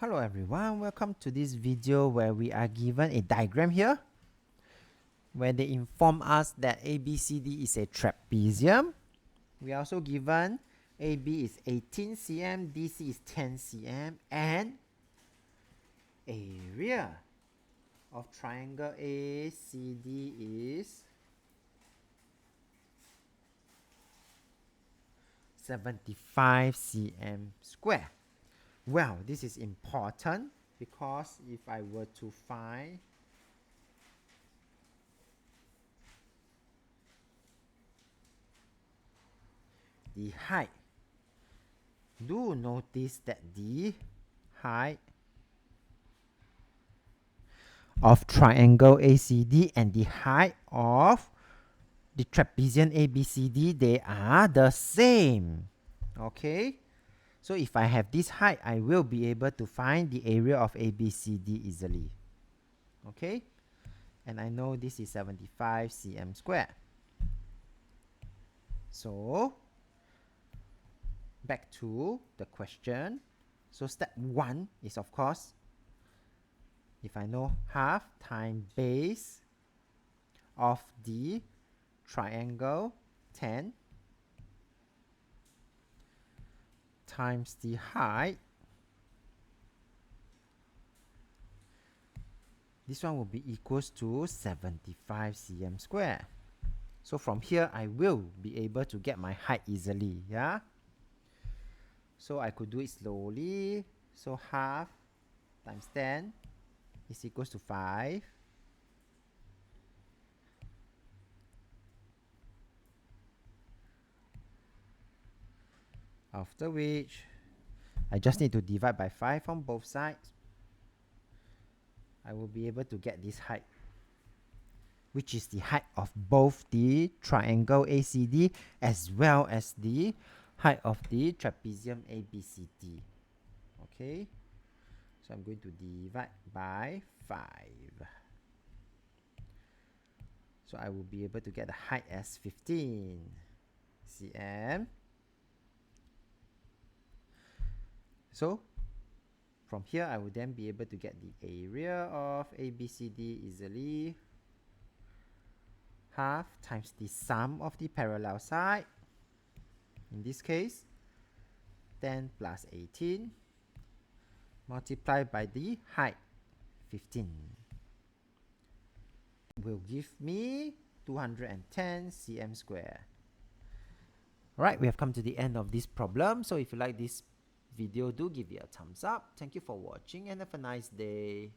Hello everyone, welcome to this video where we are given a diagram here where they inform us that ABCD is a trapezium. We are also given AB is 18 cm, DC is 10 cm, and area of triangle ACD is 75 cm square. Well, this is important because if I were to find the height, do notice that the height of triangle ACD and the height of the trapezium ABCD, they are the same. Okay, so if I have this height, I will be able to find the area of ABCD easily. Okay, and I know this is 75 cm square. So back to the question. So step 1 is, of course, if I know half times base of the triangle 10 times the height, this one will be equals to 75 cm square. So from here, I will be able to get my height easily, yeah? So I could do it slowly. So half times 10 is equals to 5. After which, I just need to divide by 5 on both sides. I will be able to get this height, which is the height of both the triangle ACD as well as the height of the trapezium ABCD. Okay, so I'm going to divide by 5. So I will be able to get the height as 15 cm. So from here, I will then be able to get the area of ABCD easily. Half times the sum of the parallel side. In this case, 10 plus 18 multiplied by the height, 15, will give me 210 cm square. Alright, we have come to the end of this problem. So if you like this video, do give it a thumbs up. Thank you for watching and have a nice day.